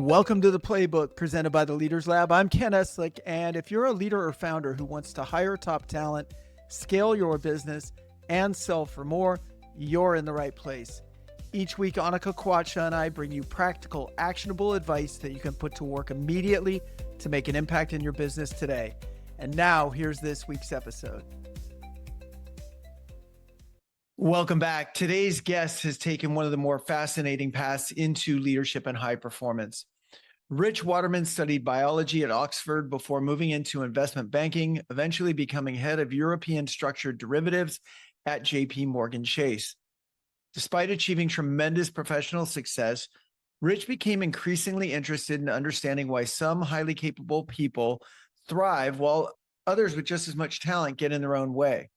Welcome to the Playbook presented by the Leaders Lab. I'm Ken Eslick, and if you're a leader or founder who wants to hire top talent, scale your business, and sell for more, you're in the right place. Each week, Onika Kwatsha and I bring you practical, actionable advice that you can put to work immediately to make an impact in your business today. And now, here's this week's episode. Welcome back. Today's guest has taken one of the more fascinating paths into leadership and high performance. Rich Waterman studied biology at Oxford before moving into investment banking, eventually becoming head of European structured derivatives at JP Morgan Chase. Despite achieving tremendous professional success, Rich became increasingly interested in understanding why some highly capable people thrive while others with just as much talent get in their own way.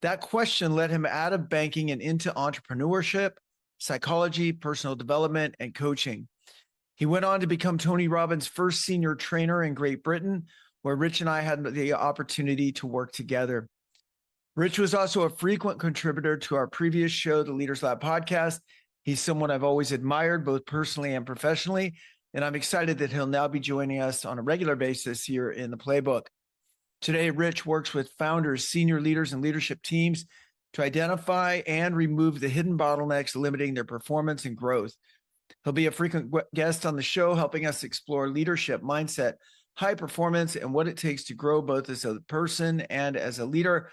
That question led him out of banking and into entrepreneurship, psychology, personal development, and coaching. He went on to become Tony Robbins' first senior trainer in Great Britain, where Rich and I had the opportunity to work together. Rich was also a frequent contributor to our previous show, the Leaders Lab podcast. He's someone I've always admired, both personally and professionally, and I'm excited that he'll now be joining us on a regular basis here in the Playbook. Today, Rich works with founders, senior leaders, and leadership teams to identify and remove the hidden bottlenecks limiting their performance and growth. He'll be a frequent guest on the show, helping us explore leadership, mindset, high performance, and what it takes to grow both as a person and as a leader.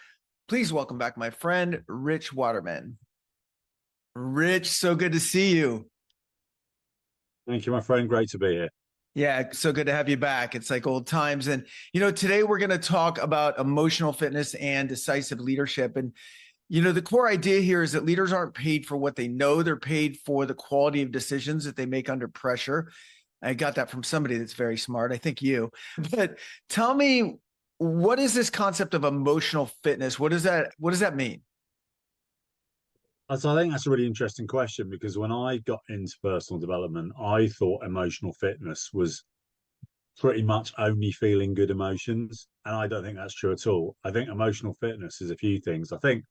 Please welcome back my friend, Rich Waterman. Rich, so good to see you. Thank you, my friend. Great to be here. Yeah, so good to have you back. It's like old times. And, today we're going to talk about emotional fitness and decisive leadership. And, the core idea here is that leaders aren't paid for what they know. They're paid for the quality of decisions that they make under pressure. I got that from somebody that's very smart. I think you. But tell me, what is this concept of emotional fitness? What does that mean? So I think that's a really interesting question, because when I got into personal development, I thought emotional fitness was pretty much only feeling good emotions. And I don't think that's true at all. I think emotional fitness is a few things. I think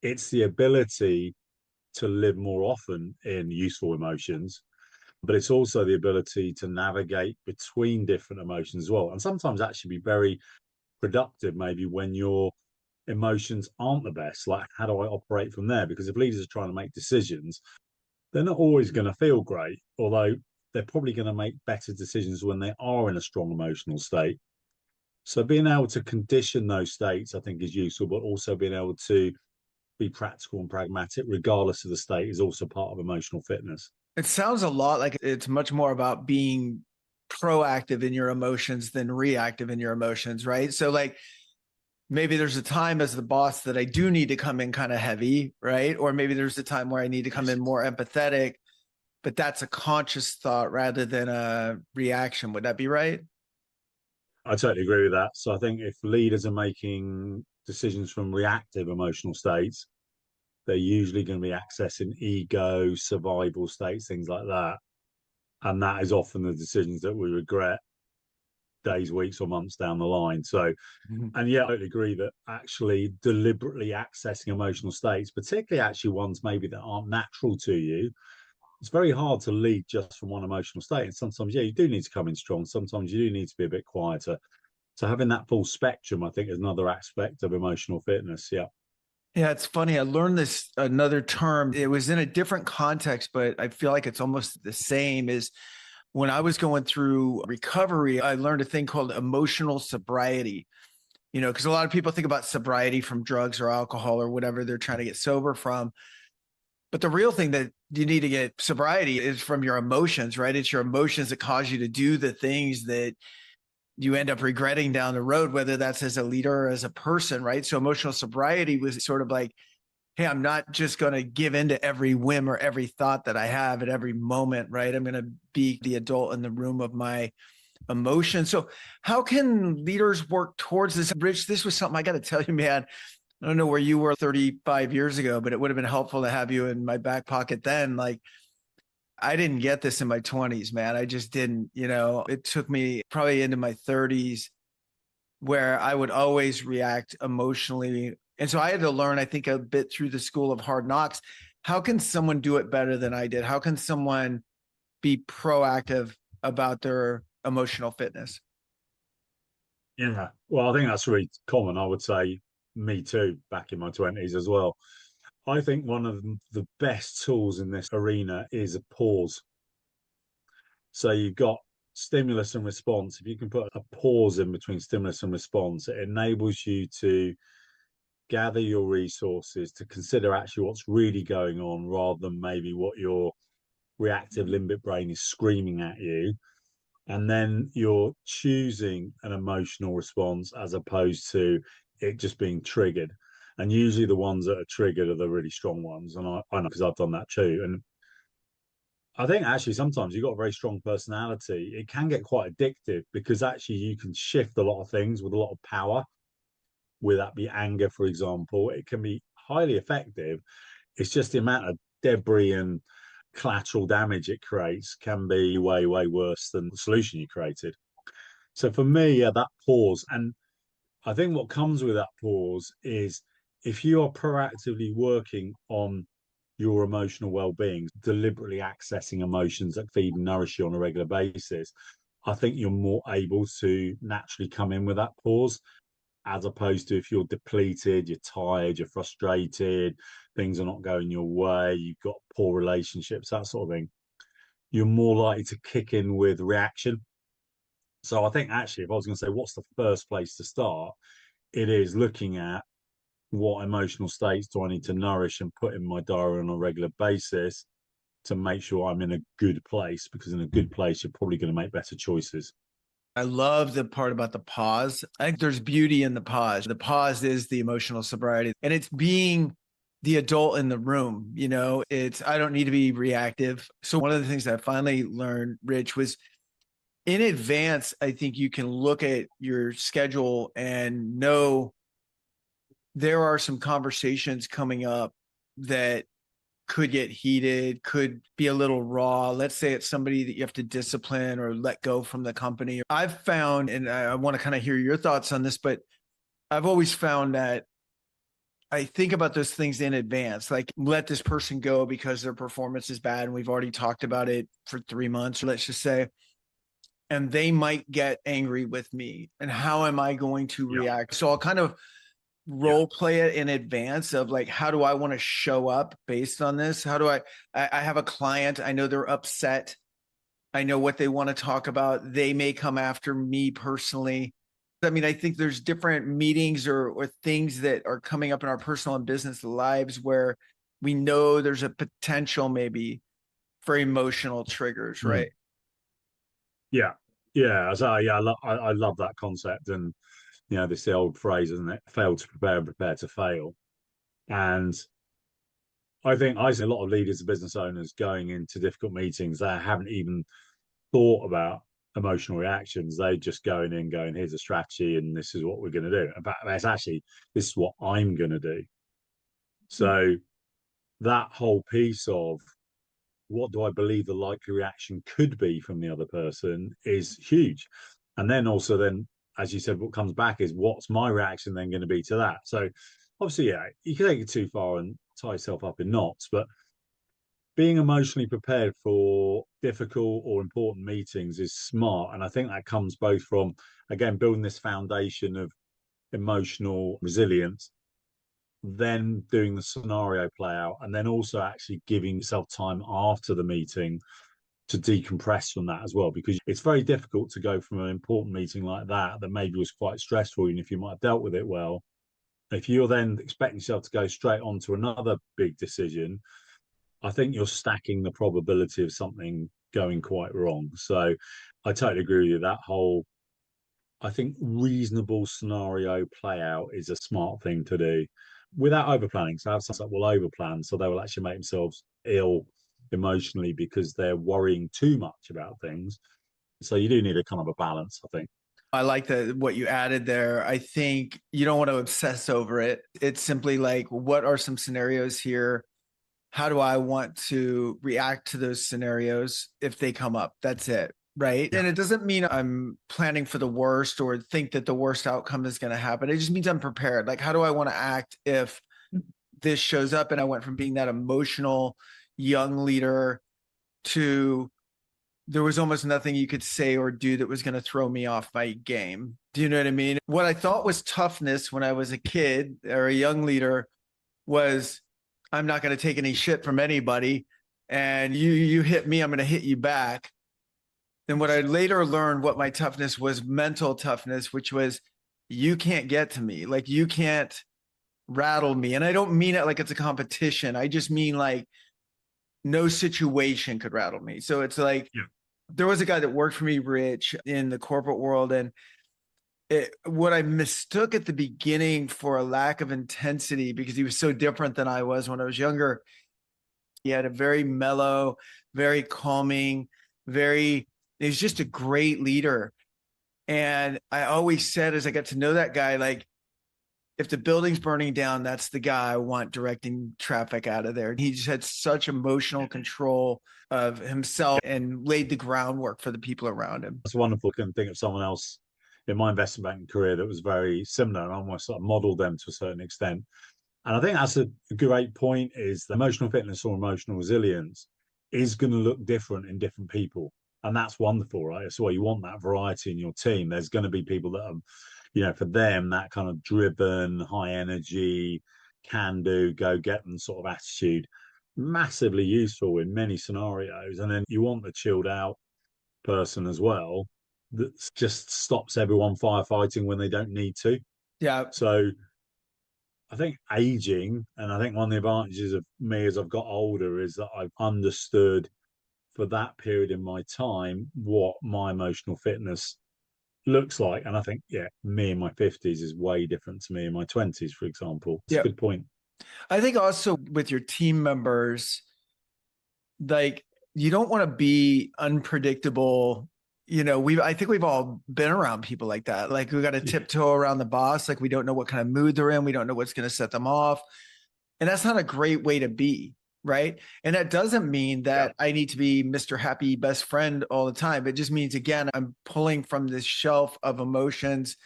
it's the ability to live more often in useful emotions, but it's also the ability to navigate between different emotions as well. And sometimes actually be very productive, maybe when you're emotions aren't the best. Like, how do I operate from there? Because if leaders are trying to make decisions, they're not always going to feel great, although they're probably going to make better decisions when they are in a strong emotional state. So being able to condition those states, I think, is useful, but also being able to be practical and pragmatic regardless of the state is also part of emotional fitness. It sounds a lot like it's much more about being proactive in your emotions than reactive in your emotions, right? So maybe there's a time as the boss that I do need to come in kind of heavy, right? Or maybe there's a time where I need to come in more empathetic, but that's a conscious thought rather than a reaction. Would that be right? I totally agree with that. So I think if leaders are making decisions from reactive emotional states, they're usually going to be accessing ego, survival states, things like that. And that is often the decisions that we regret days, weeks, or months down the line. So, and yeah, I totally agree that actually deliberately accessing emotional states, particularly actually ones maybe that aren't natural to you, it's very hard to lead just from one emotional state. And sometimes, you do need to come in strong. Sometimes you do need to be a bit quieter. So having that full spectrum, I think, is another aspect of emotional fitness. Yeah. Yeah, it's funny. I learned another term. It was in a different context, but I feel like it's almost the same. Is when I was going through recovery, I learned a thing called emotional sobriety, because a lot of people think about sobriety from drugs or alcohol or whatever they're trying to get sober from. But the real thing that you need to get sobriety is from your emotions, right? It's your emotions that cause you to do the things that you end up regretting down the road, whether that's as a leader or as a person, right? So emotional sobriety was sort of like, hey, I'm not just going to give into every whim or every thought that I have at every moment, right? I'm going to be the adult in the room of my emotions. So how can leaders work towards this? Rich, this was something I got to tell you, man. I don't know where you were 35 years ago, but it would have been helpful to have you in my back pocket then. Like, I didn't get this in my 20s, man. I just didn't, it took me probably into my 30s where I would always react emotionally. And so I had to learn, I think, a bit through the school of hard knocks. How can someone do it better than I did? How can someone be proactive about their emotional fitness? Yeah. Well, I think that's really common. I would say me too, back in my 20s as well. I think one of the best tools in this arena is a pause. So you've got stimulus and response. If you can put a pause in between stimulus and response, it enables you to gather your resources to consider actually what's really going on rather than maybe what your reactive limbic brain is screaming at you. And then you're choosing an emotional response as opposed to it just being triggered. And usually the ones that are triggered are the really strong ones. And I know because I've done that too. And I think actually sometimes you've got a very strong personality. It can get quite addictive because actually you can shift a lot of things with a lot of power. Whether that be anger, for example, it can be highly effective. It's just the amount of debris and collateral damage it creates can be way, way worse than the solution you created. So for me, yeah, that pause. And I think what comes with that pause is if you are proactively working on your emotional well-being, deliberately accessing emotions that feed and nourish you on a regular basis, I think you're more able to naturally come in with that pause, as opposed to if you're depleted, you're tired, you're frustrated, things are not going your way, you've got poor relationships, that sort of thing. You're more likely to kick in with reaction. So I think actually, if I was going to say what's the first place to start, it is looking at what emotional states do I need to nourish and put in my diary on a regular basis to make sure I'm in a good place, because in a good place, you're probably going to make better choices. I love the part about the pause. I think there's beauty in the pause. The pause is the emotional sobriety, and it's being the adult in the room. I don't need to be reactive. So one of the things that I finally learned, Rich, was in advance, I think you can look at your schedule and know there are some conversations coming up that could get heated, could be a little raw. Let's say it's somebody that you have to discipline or let go from the company. I've found, and I want to kind of hear your thoughts on this, but I've always found that I think about those things in advance, like let this person go because their performance is bad. And we've already talked about it for 3 months, let's just say, and they might get angry with me. And how am I going to react? So I'll kind of role play it in advance of like, how do I want to show up based on this? How do I have a client, I know they're upset, I know what they want to talk about, they may come after me personally. I mean, I think there's different meetings or things that are coming up in our personal and business lives where we know there's a potential maybe for emotional triggers, right? Yeah, so I love that concept. And this the old phrase, isn't it? Fail to prepare and prepare to fail. And I think I see a lot of leaders and business owners going into difficult meetings that haven't even thought about emotional reactions. They just going in, going, here's a strategy, and this is what we're going to do. In fact, that's actually, this is what I'm going to do. So that whole piece of what do I believe the likely reaction could be from the other person is huge. And then also then, as you said, what comes back is what's my reaction then going to be to that? So obviously, yeah, you can take it too far and tie yourself up in knots, but being emotionally prepared for difficult or important meetings is smart. And I think that comes both from, again, building this foundation of emotional resilience, then doing the scenario play out, and then also actually giving yourself time after the meeting to decompress from that as well, because it's very difficult to go from an important meeting like that maybe was quite stressful, even if you might have dealt with it well. If you're then expecting yourself to go straight on to another big decision, I think you're stacking the probability of something going quite wrong. So I totally agree with you. That whole, I think, reasonable scenario play out is a smart thing to do without over planning. So I have some that will over plan, so they will actually make themselves ill emotionally because they're worrying too much about things. So you do need a kind of a balance, I think. I like what you added there. I think you don't want to obsess over it. It's simply like, what are some scenarios here? How do I want to react to those scenarios if they come up? That's it. Right. Yeah. And it doesn't mean I'm planning for the worst or think that the worst outcome is going to happen. It just means I'm prepared. Like, how do I want to act if this shows up? And I went from being that emotional young leader to there was almost nothing you could say or do that was going to throw me off my game. Do you know what I mean? What I thought was toughness when I was a kid or a young leader was, I'm not going to take any shit from anybody. And you hit me, I'm going to hit you back. And what I later learned, what my toughness was, mental toughness, which was, you can't get to me. Like, you can't rattle me. And I don't mean it like it's a competition. I just mean like no situation could rattle me. So it's like, there was a guy that worked for me, Rich, in the corporate world. And what I mistook at the beginning for a lack of intensity, because he was so different than I was when I was younger. He had a very mellow, very calming, he was just a great leader. And I always said, as I got to know that guy, like, if the building's burning down, that's the guy I want directing traffic out of there. And he just had such emotional control of himself and laid the groundwork for the people around him. It's wonderful. I can think of someone else in my investment banking career that was very similar, and I almost sort of modeled them to a certain extent. And I think that's a great point, is the emotional fitness or emotional resilience is going to look different in different people. And that's wonderful, right? That's why you want that variety in your team. There's going to be people that are, for them, that kind of driven, high energy, can do, go get them sort of attitude, massively useful in many scenarios. And then you want the chilled out person as well that just stops everyone firefighting when they don't need to. Yeah. So I think aging, and I think one of the advantages of me as I've got older is that I've understood for that period in my time what my emotional fitness looks like. And I think, me in my 50s is way different to me in my 20s, for example. It's a good point. I think also with your team members, like, you don't want to be unpredictable. I think we've all been around people like that. Like, we got to tiptoe around the boss. Like, we don't know what kind of mood they're in. We don't know what's going to set them off. And that's not a great way to be. Right. And that doesn't mean that I need to be Mr. Happy best friend all the time. It just means, again, I'm pulling from this shelf of emotions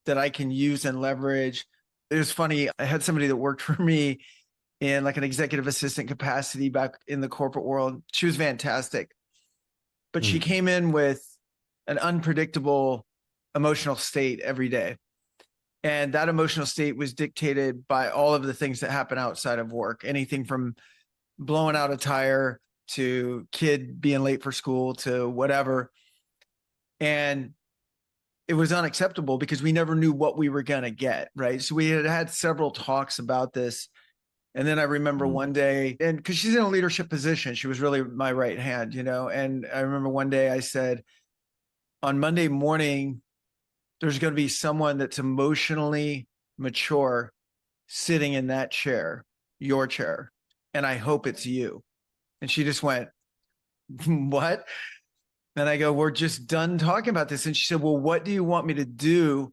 that I can use and leverage. It was funny. I had somebody that worked for me in like an executive assistant capacity back in the corporate world. She was fantastic, but she came in with an unpredictable emotional state every day. And that emotional state was dictated by all of the things that happen outside of work, anything from blowing out a tire to kid being late for school to whatever. And it was unacceptable because we never knew what we were going to get. Right. So we had several talks about this. And then I remember one day, and because she's in a leadership position, she was really my right hand, and I remember one day I said, on Monday morning, there's going to be someone that's emotionally mature sitting in that chair, your chair. And I hope it's you. And she just went, what? And I go, we're just done talking about this. And she said, well, what do you want me to do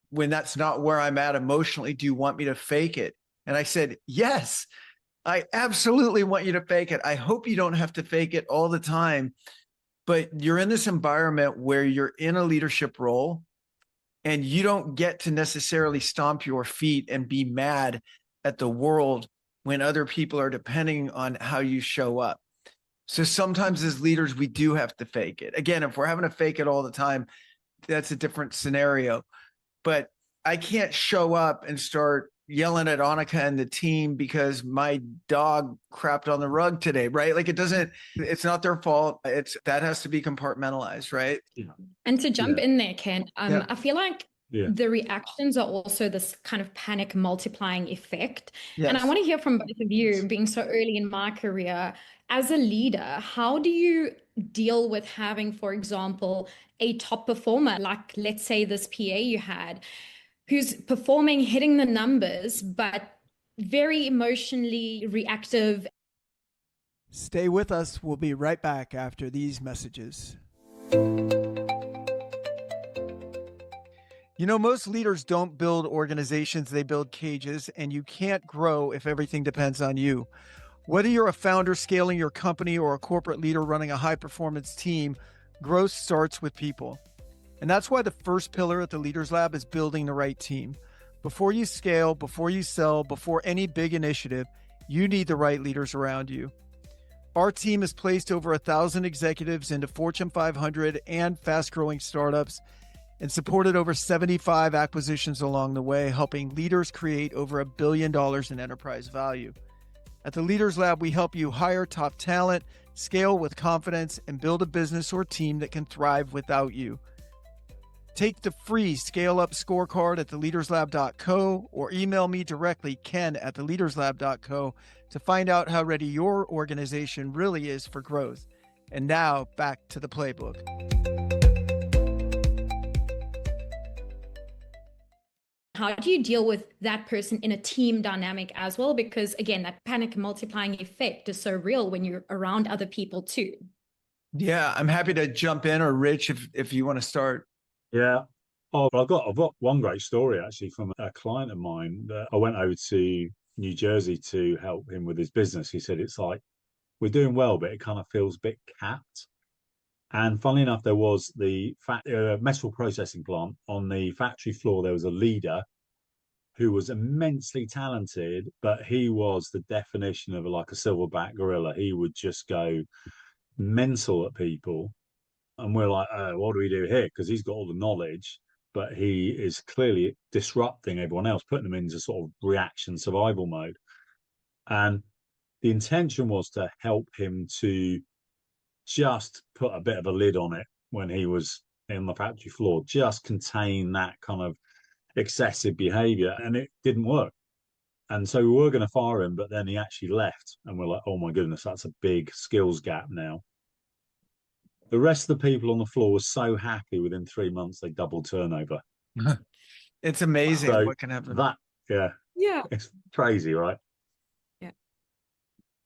when that's not where I'm at emotionally? Do you want me to fake it? And I said, yes, I absolutely want you to fake it. I hope you don't have to fake it all the time, but you're in this environment where you're in a leadership role and you don't get to necessarily stomp your feet and be mad at the world when other people are depending on how you show up. So sometimes as leaders, we do have to fake it. Again, if we're having to fake it all the time, that's a different scenario. But I can't show up and start yelling at Onika and the team because my dog crapped on the rug today, right? Like, it's not their fault. That has to be compartmentalized, right? Yeah. And to jump in there, Ken, I feel like the reactions are also this kind of panic multiplying effect. Yes. And I want to hear from both of you, being so early in my career, as a leader, how do you deal with having, for example, a top performer, like let's say this PA you had, who's performing, hitting the numbers, but very emotionally reactive? Stay with us. We'll be right back after these messages. Most leaders don't build organizations, they build cages, and you can't grow if everything depends on you. Whether you're a founder scaling your company or a corporate leader running a high-performance team, growth starts with people. And that's why the first pillar at the Leaders Lab is building the right team. Before you scale, before you sell, before any big initiative, you need the right leaders around you. Our team has placed over 1,000 executives into Fortune 500 and fast-growing startups and supported over 75 acquisitions along the way, helping leaders create over $1 billion in enterprise value. At the Leaders Lab, we help you hire top talent, scale with confidence, and build a business or team that can thrive without you. Take the free Scale Up scorecard at theleaderslab.co or email me directly, ken@theleaderslab.co, to find out how ready your organization really is for growth. And now back to the playbook. How do you deal with that person in a team dynamic as well? Because again, that panic multiplying effect is so real when you're around other people too. Yeah, I'm happy to jump in, or Rich, if you want to start. Yeah. Oh, I've got one great story actually from a client of mine that I went over to New Jersey to help him with his business. He said, it's like, we're doing well, but it kind of feels a bit capped. And funnily enough, there was the metal processing plant. On the factory floor, there was a leader who was immensely talented, but he was the definition of like a silverback gorilla. He would just go mental at people. And we're like, what do we do here? Because he's got all the knowledge, but he is clearly disrupting everyone else, putting them into sort of reaction survival mode. And the intention was to help him to just put a bit of a lid on it when he was in the factory floor, just contain that kind of excessive behavior. And it didn't work. And so we were going to fire him, but then he actually left. And we're like, oh my goodness, that's a big skills gap now. The rest of the people on the floor were so happy within 3 months, they doubled turnover. It's amazing what can happen. Yeah. It's crazy, right? Yeah.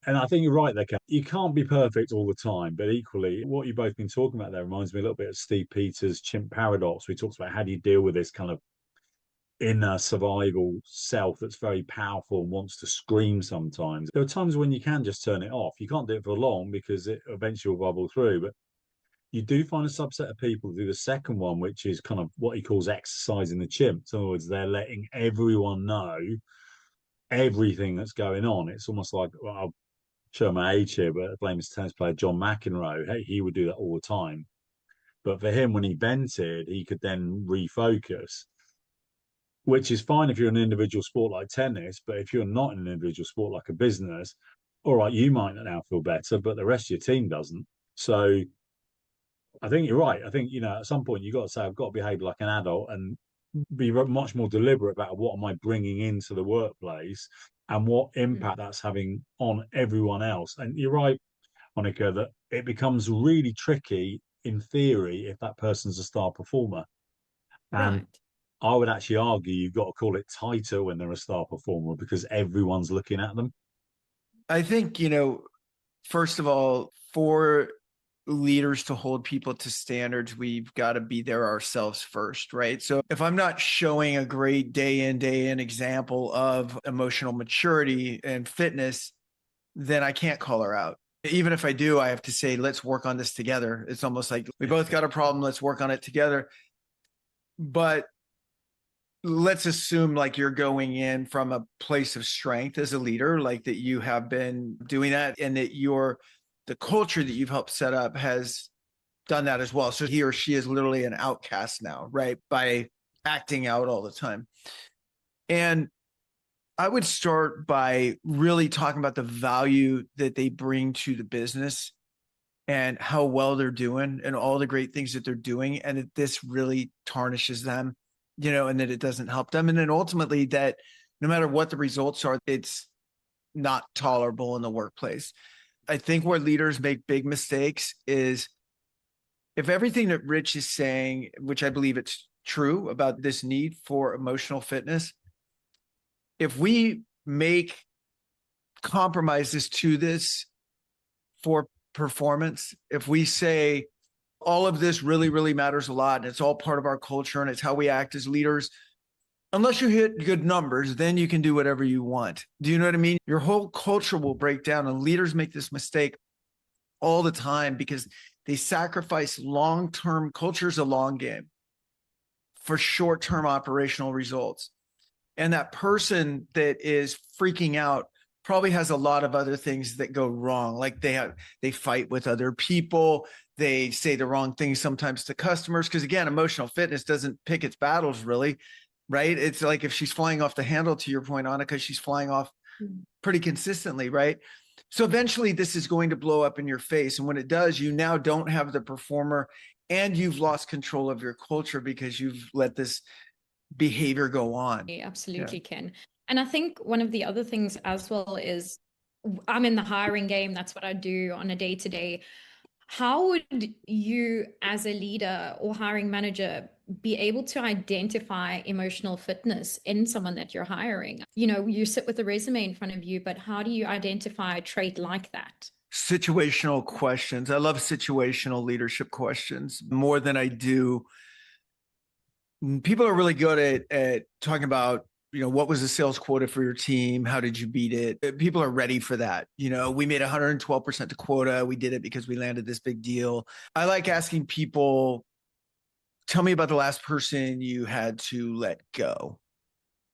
And I think you're right there, Ken. You can't be perfect all the time, but equally, what you've both been talking about there reminds me a little bit of Steve Peters' chimp paradox. We talked about how do you deal with this kind of inner survival self that's very powerful and wants to scream sometimes. There are times when you can just turn it off. You can't do it for long because it eventually will bubble through, but you do find a subset of people who do the second one, which is kind of what he calls exercising the chimp. In other words, they're letting everyone know everything that's going on. It's almost like, well, I'll show my age here, but famous tennis player John McEnroe, he would do that all the time. But for him, when he vented, he could then refocus, which is fine if you're an individual sport like tennis. But if you're not in an individual sport like a business, all right, you might now feel better, but the rest of your team doesn't. So I think you're right. I think, at some point you've got to say, I've got to behave like an adult and be much more deliberate about what am I bringing into the workplace and what impact that's having on everyone else. And you're right, Onika, that it becomes really tricky in theory if that person's a star performer. And right. I would actually argue you've got to call it tighter when they're a star performer because everyone's looking at them. I think, first of all, for leaders to hold people to standards, we've got to be there ourselves first, right? So if I'm not showing a great day in example of emotional maturity and fitness, then I can't call her out. Even if I do, I have to say, let's work on this together. It's almost like we both got a problem. Let's work on it together. But let's assume like you're going in from a place of strength as a leader, like that you have been doing that and that the culture that you've helped set up has done that as well. So he or she is literally an outcast now, right? By acting out all the time. And I would start by really talking about the value that they bring to the business and how well they're doing and all the great things that they're doing. And that this really tarnishes them, and that it doesn't help them. And then ultimately that no matter what the results are, it's not tolerable in the workplace. I think where leaders make big mistakes is if everything that Rich is saying, which I believe it's true about this need for emotional fitness, if we make compromises to this for performance, if we say all of this really, really matters a lot and it's all part of our culture and it's how we act as leaders, unless you hit good numbers, then you can do whatever you want. Do you know what I mean? Your whole culture will break down, and leaders make this mistake all the time because they sacrifice long-term, culture's a long game, for short-term operational results. And that person that is freaking out probably has a lot of other things that go wrong. Like they fight with other people. They say the wrong things sometimes to customers. Because again, emotional fitness doesn't pick its battles really, right? It's like if she's flying off the handle, to your point, Onika, she's flying off pretty consistently, right? So eventually this is going to blow up in your face. And when it does, you now don't have the performer and you've lost control of your culture because you've let this behavior go on. Yeah, absolutely, Ken. And I think one of the other things as well is I'm in the hiring game. That's what I do on a day-to-day. How would you as a leader or hiring manager be able to identify emotional fitness in someone that you're hiring? You know, you sit with a resume in front of you, but how do you identify a trait like that? Situational questions. I love situational leadership questions more than I do. People are really good at talking about, you know, what was the sales quota for your team? How did you beat it? People are ready for that. You know, we made 112% to quota. We did it because we landed this big deal. I like asking people, tell me about the last person you had to let go.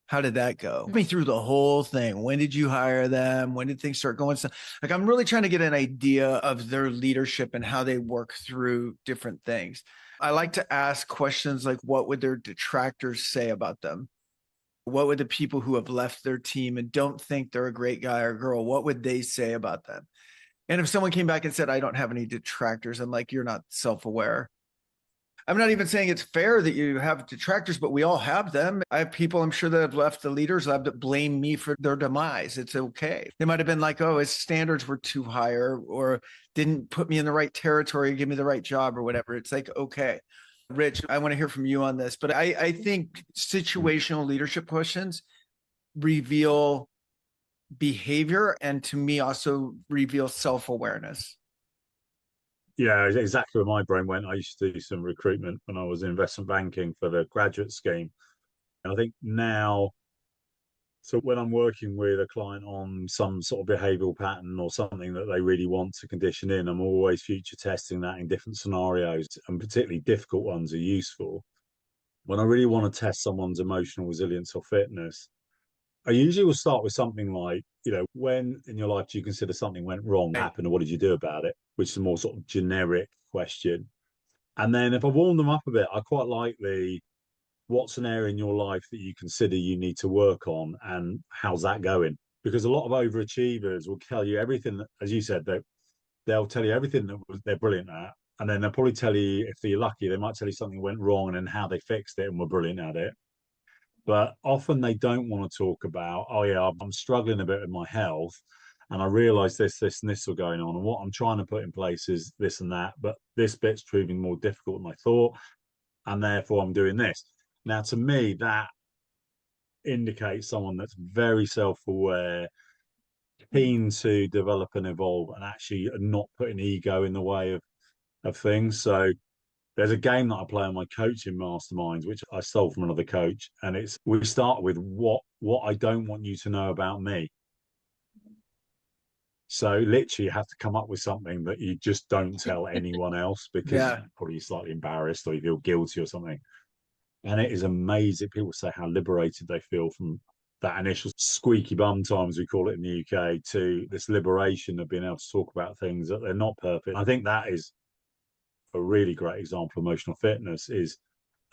How did that go? Walk me through the whole thing. When did you hire them? When did things start going? Like, I'm really trying to get an idea of their leadership and how they work through different things. I like to ask questions like, what would their detractors say about them? What would the people who have left their team and don't think they're a great guy or girl, what would they say about them? And if someone came back and said, I don't have any detractors, I'm like, you're not self-aware. I'm not even saying it's fair that you have detractors, but we all have them. I have people, I'm sure, that have left the leaders lab that blame me for their demise. It's okay. They might have been like, oh, his standards were too high or didn't put me in the right territory, give me the right job or whatever. It's like, okay. Rich, I want to hear from you on this, but I think situational leadership questions reveal behavior and to me also reveal self-awareness. Yeah, exactly where my brain went. I used to do some recruitment when I was in investment banking for the graduate scheme. And I think now, so when I'm working with a client on some sort of behavioral pattern or something that they really want to condition in, I'm always future testing that in different scenarios, and particularly difficult ones are useful. When I really want to test someone's emotional resilience or fitness, I usually will start with something like, you know, when in your life do you consider something went wrong, happened, or what did you do about it? Which is a more sort of generic question. And then if I warm them up a bit, I quite like what's an area in your life that you consider you need to work on and how's that going? Because a lot of overachievers will tell you everything, that, as you said, they'll tell you everything that they're brilliant at. And then they'll probably tell you, if you're lucky, they might tell you something went wrong and then how they fixed it and were brilliant at it. But often they don't want to talk about, oh yeah, I'm struggling a bit with my health and I realize this and this are going on. And what I'm trying to put in place is this and that, but this bit's proving more difficult than I thought. And therefore I'm doing this. Now, to me, that indicates someone that's very self-aware, keen to develop and evolve and actually not putting ego in the way of things. So there's a game that I play on my coaching masterminds, which I stole from another coach. And it's, we start with what I don't want you to know about me. So literally you have to come up with something that you just don't tell anyone else because you're probably slightly embarrassed or you feel guilty or something. And it is amazing. People say how liberated they feel from that initial squeaky bum times, we call it in the UK, to this liberation of being able to talk about things that they're not perfect. I think that is a really great example of emotional fitness, is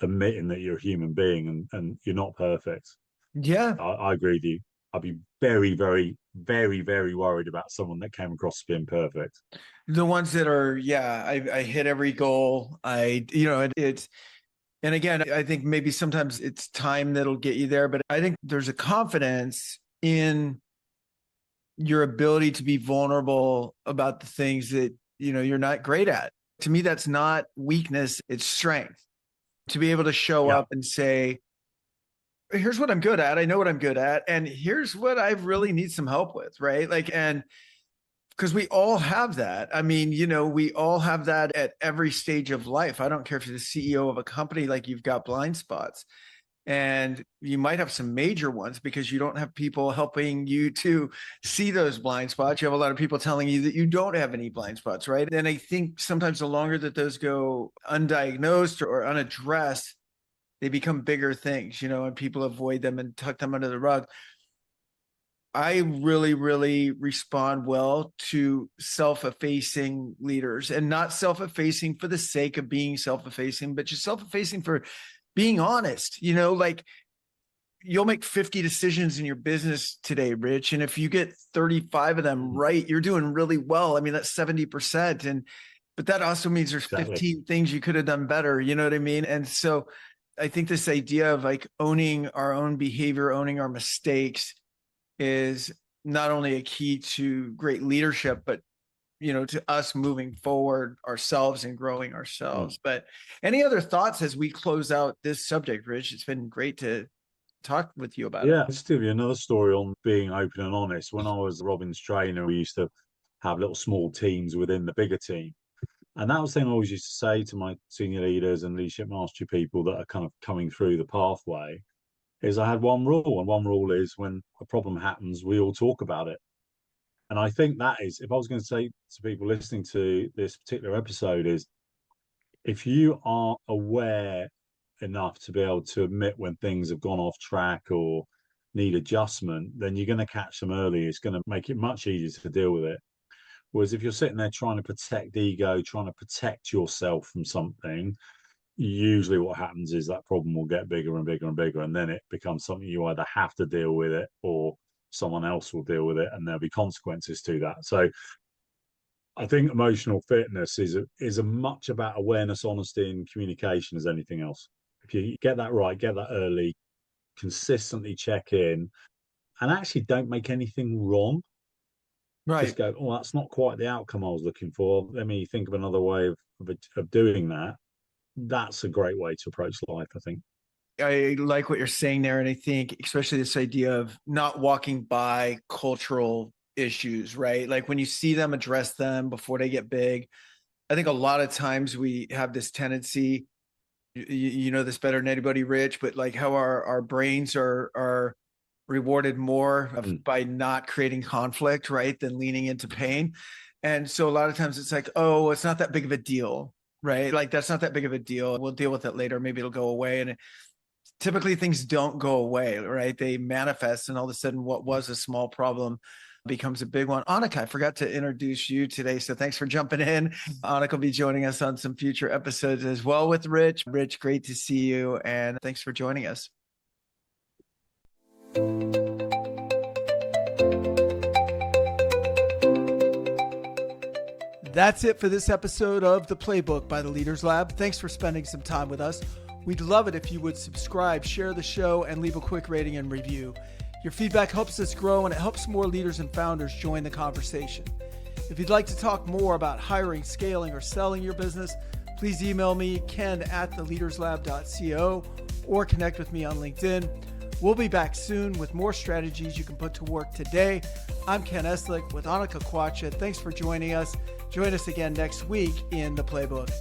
admitting that you're a human being and you're not perfect. Yeah. I agree with you. I'd be very, very, very, very worried about someone that came across as being perfect. The ones that are, I hit every goal. It's, and again, I think maybe sometimes it's time that'll get you there, but I think there's a confidence in your ability to be vulnerable about the things that, you know, you're not great at. To me, that's not weakness, it's strength. To be able to show up and say, here's what I'm good at. I know what I'm good at. And here's what I really need some help with, right? Like, and because we all have that. I mean, you know, we all have that at every stage of life. I don't care if you're the CEO of a company, like you've got blind spots. And you might have some major ones because you don't have people helping you to see those blind spots. You have a lot of people telling you that you don't have any blind spots, right? And I think sometimes the longer that those go undiagnosed or unaddressed, they become bigger things, you know, and people avoid them and tuck them under the rug. I really, really respond well to self-effacing leaders, and not self-effacing for the sake of being self-effacing, but just self-effacing for being honest. Like, you'll make 50 decisions in your business today, Rich. And if you get 35 of them right, you're doing really well. I mean, that's 70%. But that also means there's 15 things you could have done better. You know what I mean? And so I think this idea of like owning our own behavior, owning our mistakes, is not only a key to great leadership, but to us moving forward ourselves and growing ourselves. But any other thoughts as we close out this subject, Rich? It's been great to talk with you about it. Yeah, just to give you another story on being open and honest. When I was a Robbins trainer, we used to have little small teams within the bigger team. And that was the thing I always used to say to my senior leaders and leadership mastery people that are kind of coming through the pathway, is I had one rule, and one rule is when a problem happens, we all talk about it. And I think that is, if I was going to say to people listening to this particular episode, is if you are aware enough to be able to admit when things have gone off track or need adjustment, then you're going to catch them early. It's going to make it much easier to deal with it. Whereas if you're sitting there trying to protect ego, trying to protect yourself from something, usually what happens is that problem will get bigger and bigger and bigger, and then it becomes something you either have to deal with it or someone else will deal with it, and there'll be consequences to that. So I think emotional fitness is a much about awareness, honesty, and communication as anything else. If you get that right, get that early, consistently check in, and actually don't make anything wrong. Right. Just go, oh, that's not quite the outcome I was looking for. Let me think of another way of doing that. That's a great way to approach life, I think. I like what you're saying there. And I think especially this idea of not walking by cultural issues, right? Like when you see them, address them before they get big. I think a lot of times we have this tendency, you know this better than anybody, Rich, but like how our brains are rewarded more by not creating conflict, right, than leaning into pain. And so a lot of times it's like, oh, it's not that big of a deal, right? Like that's not that big of a deal. We'll deal with it later. Maybe it'll go away. And typically things don't go away, right? They manifest, and all of a sudden what was a small problem becomes a big one. Onika, I forgot to introduce you today, so thanks for jumping in. Onika will be joining us on some future episodes as well with Rich. Rich, great to see you, and thanks for joining us. That's it for this episode of The Playbook by the Leaders Lab. Thanks for spending some time with us. We'd love it if you would subscribe, share the show, and leave a quick rating and review. Your feedback helps us grow, and it helps more leaders and founders join the conversation. If you'd like to talk more about hiring, scaling, or selling your business, please email me, ken@theleaderslab.co, or connect with me on LinkedIn. We'll be back soon with more strategies you can put to work today. I'm Ken Eslick with Onika Kwatsha. Thanks for joining us. Join us again next week in The Playbook.